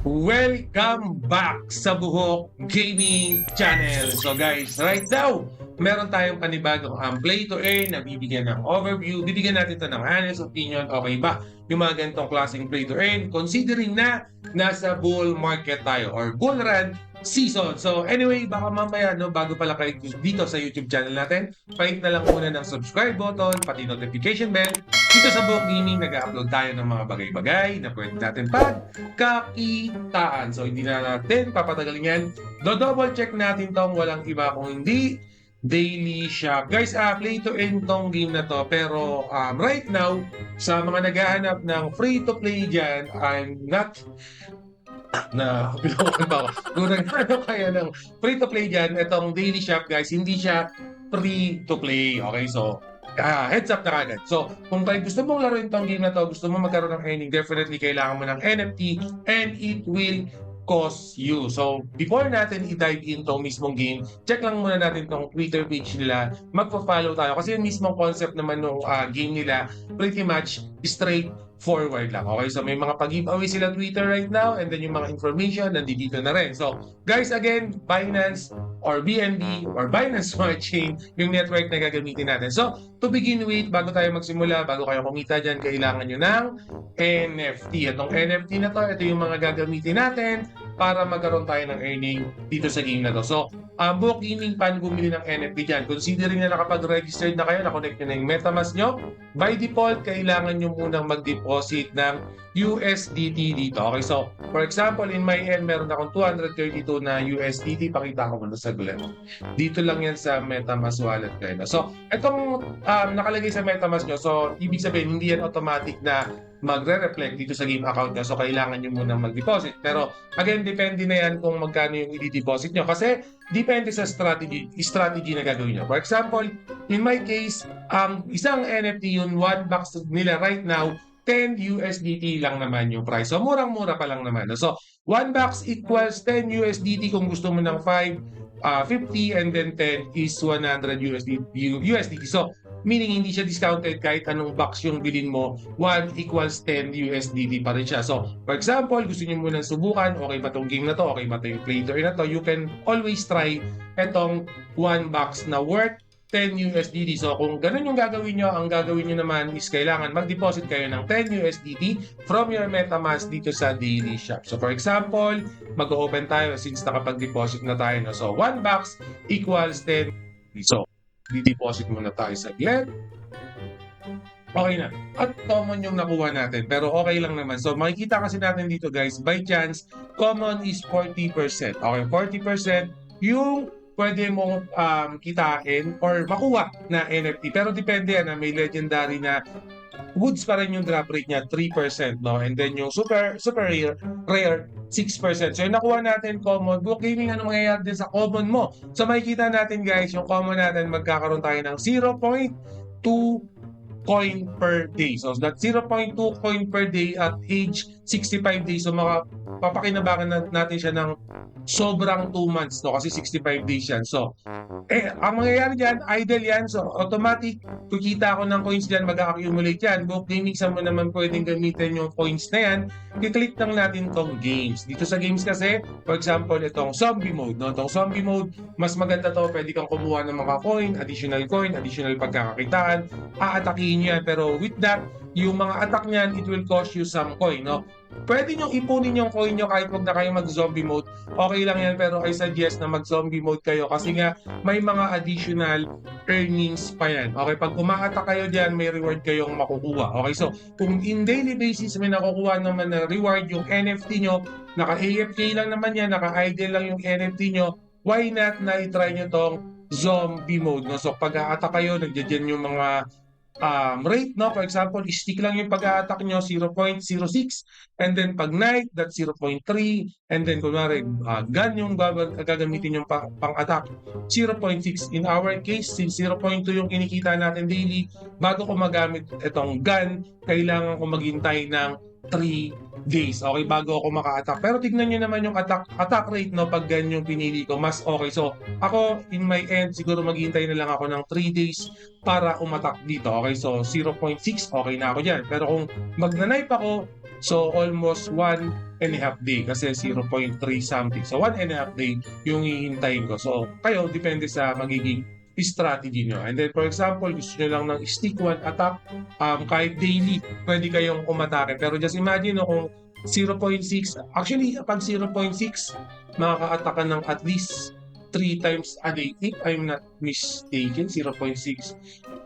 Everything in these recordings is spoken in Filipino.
Welcome back sa Buhok Gaming Channel. So guys, right now, meron tayong panibagong play to earn na bibigyan ng overview. Bibigyan natin ito ng honest opinion. Okay ba? Yung mga ganitong klaseng play to earn, considering na nasa bull market tayo or bull run season. So anyway, baka mamaya bago pala kayo dito sa YouTube channel natin, pahit na lang muna ng subscribe button, pati notification bell. Dito sa Buhok Gaming, nag-upload tayo ng mga bagay-bagay na pwede natin pagkakitaan. So hindi na natin papatagalin yan. Do-double check natin tong walang iba kung hindi daily shop. Guys, play to earn tong game na to. Pero right now, sa mga naghahanap ng free-to-play dyan, I'm not na pilawan pa ako. Kung naghahanap kaya ng free-to-play dyan, itong daily shop guys, hindi siya free-to-play. Okay, so heads up na kagad. So, kung kayo gusto mong laruin tong game na to, gusto mo magkaroon ng earning, definitely kailangan mo ng NFT and it will cost you. So, before natin i-dive into mismong game, check lang muna natin tong Twitter page nila. Magpa-follow tayo kasi yung mismong concept naman ng game nila pretty much straight forward lang. Okay, so may mga pag-giveaway sila Twitter right now and then yung mga information nandito na rin. So, guys, again, Binance or BNB or Binance Smart Chain yung network na gagamitin natin. So, to begin with, bago tayo magsimula, bago kayo kumita dyan, kailangan nyo ng NFT. Itong NFT na to, ito yung mga gagamitin natin para magkaroon tayo ng earning dito sa game na to. So, Buhok Gaming, paano bumili ng NFT dyan? Considering na nakapag-registered na kayo, na-connect nyo na yung MetaMask nyo, by default, kailangan nyo munang mag-deposit ng USDT dito. Okay, so, for example, in my end, meron akong 232 na USDT. Pakita ko muna sa saglit. Dito lang yan sa MetaMask wallet kayo. So, itong nakalagay sa MetaMask nyo, so, ibig sabihin, hindi yan automatic na magre-reflect dito sa game account nyo. So, kailangan nyo munang mag-deposit. Pero, again, depende na yan kung magkano yung i-deposit nyo. Kasi, depende sa strategy na gagawin nyo. For example, in my case, isang NFT yung one box nila right now, 10 USDT lang naman yung price. So, murang-mura pa lang naman. So, 1 box equals 10 USDT kung gusto mo ng 50 and then 10 is 100 USDT. So, meaning hindi siya discounted kahit anong box yung bilhin mo, 1 equals 10 USDT pa rin siya. So, for example, gusto niyo munang subukan, okay ba tong game na to, okay ba tong play to earn na to, you can always try etong 1 box na worth 10 USDT. So, kung ganun yung gagawin nyo, ang gagawin nyo naman is kailangan mag-deposit kayo ng 10 USDT from your MetaMask dito sa daily shop. So, for example, mag-open tayo since nakapag-deposit na tayo. No? So, 1 box equals 10. So, di-deposit muna tayo sa Glen. Okay na. At common yung nakuha natin. Pero okay lang naman. So, makikita kasi natin dito guys, by chance, common is 40%. Okay, 40% yung pwede mong kitain or makuha na NFT. Pero depende yan, may legendary na woods pa rin yung drop rate niya, 3%, no? And then yung super rare 6%. So yung nakuha natin common, Buhok Gaming, ano mangyayari din sa common mo? So makikita natin guys, yung common natin, magkakaroon tayo ng 0.2 coin per day. So that's 0.2 coin per day at age 65 days. So papakinabangan natin siya ng sobrang 2 months, no? Kasi 65 days yan. So, ang mangyayari dyan, idle yan. So, automatic, kukita ako ng coins dyan, mag-accumulate yan. Buhok Gaming, saan mo naman pwedeng gamitin yung coins na yan? I-click lang natin tong games. Dito sa games kasi, for example, itong zombie mode. No? Itong zombie mode, mas maganda to. Pwede kang kumuha ng mga coin, additional pagkakakitaan. Aatakihin yan. Pero with that, yung mga attack niyan, it will cost you some coin. No? Pwede nyo ipunin yung coin nyo kahit huwag na kayo mag-zombie mode. Okay lang yan, pero I suggest na mag-zombie mode kayo kasi nga may mga additional earnings pa yan. Okay, pag umaatak kayo dyan, may reward kayong makukuha. Okay, so kung in daily basis may nakukuha naman na reward yung NFT nyo, naka-AFK lang naman yan, naka-idle lang yung NFT nyo, why not na i-try nyo tong zombie mode? No? So pag aatak kayo, nandiyan yung mga rate, no? For example, stick lang yung pag-a-attack nyo, 0.06, and then pag night, that's 0.3, and then kunwari, gun yung gagamitin yung pang-attack, 0.6. In our case, since 0.2 yung kinikita natin daily, bago ko magamit itong gun, kailangan ko maghintay ng 3 days, okay, bago ako maka-attack. Pero tignan nyo naman yung attack rate, no, pag ganyan yung pinili ko, mas okay. So, ako, in my end, siguro maghihintay na lang ako ng 3 days para umattack dito, okay? So, 0.6, okay na ako dyan. Pero kung magna-knife ako, so almost 1 and a half day kasi 0.3 something. So 1.5 day yung hihintayin ko. So kayo, depende sa magiging strategy nyo. And then for example, gusto nyo lang ng stick one attack, kahit daily, pwede kayong umatake. Pero just imagine no, kung 0.6, actually pag 0.6, makaka-attack ka ng at least 3 times a day. If I'm not mistaken, 0.6.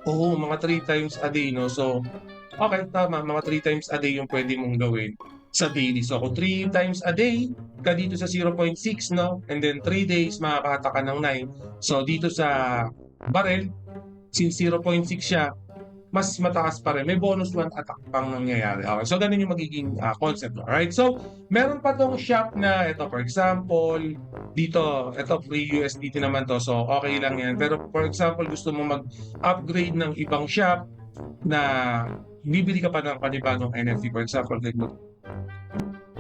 Oo, mga 3 times a day, no? So, okay, tama. Mga 3 times a day yung pwede mong gawin sa daily. So, kung 3 times a day ka dito sa 0.6, no? And then 3 days, makakata ka ng 9. So, dito sa barrel, since 0.6 siya, mas mataas pa rin. May bonus 1 attack pang nangyayari. Okay, so ganun yung magiging concept. Alright, so meron pa tong shop na ito, for example, dito, ito free USDT naman to, so okay lang yan. Pero for example, gusto mo mag-upgrade ng ibang shop na bibili ka pa ng panibagong NFT, for example, like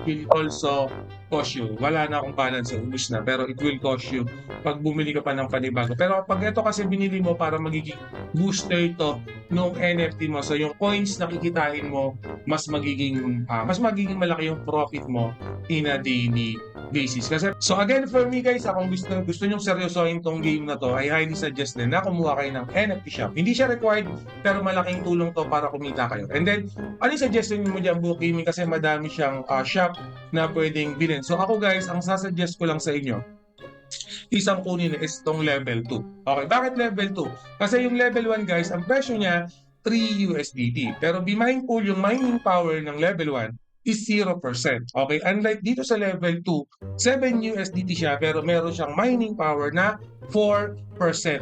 will also cost you. Wala na akong balance, ubus na. Pero it will cost you pag bumili ka pa ng panibago. Pero pag ito kasi binili mo para magiging booster ito nung NFT mo. So yung coins na kikitain mo, mas magiging malaki yung profit mo in a daily basis. Kasi, so again, for me guys, kung gusto nyong seryosohin tong game na to, I highly suggest din na kumuha kayo ng NFT shop. Hindi siya required, pero malaking tulong to para kumita kayo. And then, ano yung suggestion mo dyan, Book Gaming? Kasi madami siyang shop na pwedeng bilhin. So ako guys, ang sasuggest ko lang sa inyo, isang kunin is itong level 2. Okay, bakit level 2? Kasi yung level 1 guys, ang presyo niya 3 USDT. Pero be mindful, yung mining power ng level 1 is 0%. Okay, unlike dito sa level 2, 7 USDT siya pero meron siyang mining power na 4%.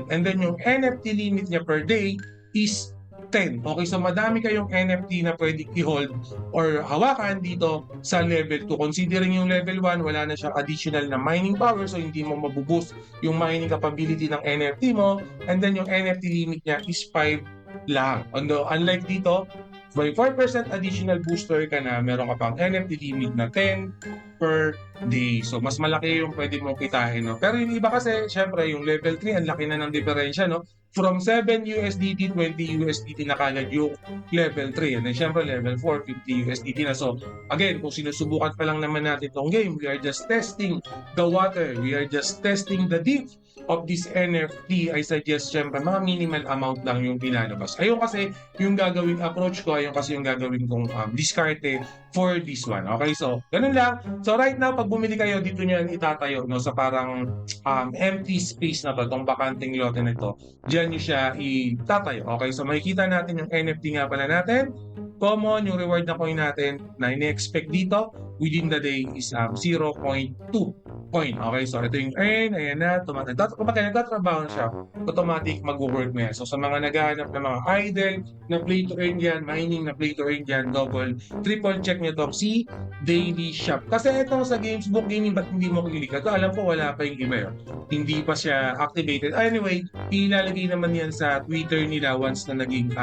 And then yung NFT limit niya per day is 10. Okay, so madami kayong NFT na pwedeng i-hold or hawakan dito sa level 2. Considering yung level 1, wala na siyang additional na mining power, so hindi mo mabuboost yung mining capability ng NFT mo. And then yung NFT limit niya is 5 lang. Unlike dito, by 4% additional booster ka na, meron ka pang NFT limit na 10 per day. So, mas malaki yung pwede mong kitain, no? Pero yung iba kasi, syempre, yung level 3, ang laki na ng diferensya, no? From 7 USDT, 20 USDT na kagad yung level 3. And then, syempre, level 4, 50 USDT na. So, again, kung sinusubukan pa lang naman natin itong game, we are just testing the water. We are just testing the depth of this NFT. I suggest, syempre, mga minimal amount lang yung pinalabas. Ayun kasi, yung gagawing approach ko, ayun kasi yung gagawin kong diskarte for this one. Okay, so, ganun lang. So, right now, pag bumili kayo, dito nyo yan itatayo, no, sa parang empty space na to, itong bakanting lote na ito. Diyan nyo siya itatayo. Okay, so makikita natin yung NFT nga pala natin. Common, yung reward na coin natin na ini-expect dito within the day is 0.2 coin. Okay, so ito yung earn, ayan na, kumbaga nagtatrabaho na siya, automatic mag-work mo yan. So sa mga naghahanap ng mga idle na play to earn dyan, mining na play to earn dyan, double, triple check nyo itong si Daily Shop. Kasi itong sa Gamesbook Gaming, ba't hindi mo kilig? Ito alam ko wala pa yung email. Hindi pa siya activated. Anyway, ilalagay naman yan sa Twitter nila once na naging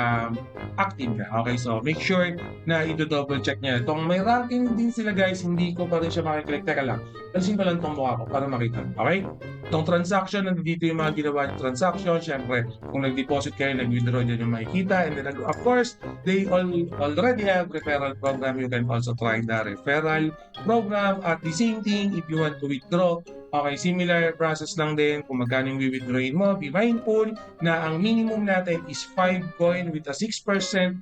active na. Okay, so make sure na i-double check niya. Itong may ranking din sila guys, hindi ko pa rin siya makiklik. Teka lang, alisin ko lang itong mukha ko para makita. Okay? Itong transaction, nandito yung mga ginawa ng transaction. Siyempre, kung nag-deposit kayo, nag-withdraw dyan yung makikita. And then, of course, they already have referral program. You can also try the referral program. At the same thing, if you want to withdraw, okay, similar process lang din kung magkano yung withdrawin mo. Be mindful na ang minimum natin is 5 coin with a 6%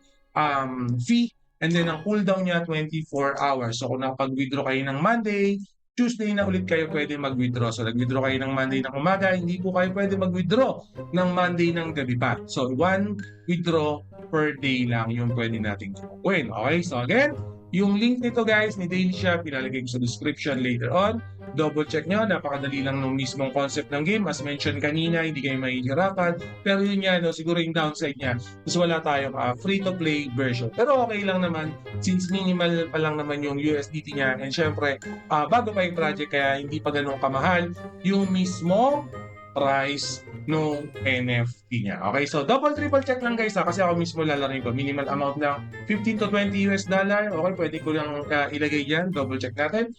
fee. And then ang cooldown niya 24 hours. So kung nakapag-withdraw kayo ng Monday, Tuesday na ulit kayo pwede mag-withdraw. So nag-withdraw kayo ng Monday ng umaga, hindi po kayo pwede mag-withdraw ng Monday ng gabi pa. So 1 withdraw per day lang yung pwede natin gawin. Okay, so again, yung link nito guys ni Daily Shop, ilalagay ko sa description later on. Double check nyo, napakadali lang ng mismong concept ng game. As mentioned kanina, hindi kayo mahihirapan. Pero yun nga, no, siguro yung downside niya, is wala tayong free-to-play version. Pero okay lang naman, since minimal pa lang naman yung USDT niya. And syempre, bago pa yung project, kaya hindi pa ganun kamahal yung mismo price nung NFT niya. Okay, so triple check lang guys kasi ako mismo lalaroin ko. Minimal amount lang, 15 to 20 US dollar. Okay, pwede ko lang ilagay dyan. Double check natin.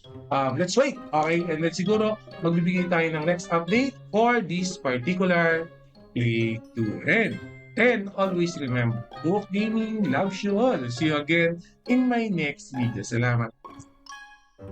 Let's wait. Okay, and then siguro magbibigay tayo ng next update for this particular play to earn. And always remember, Book Gaming loves you all. See you again in my next video. Salamat.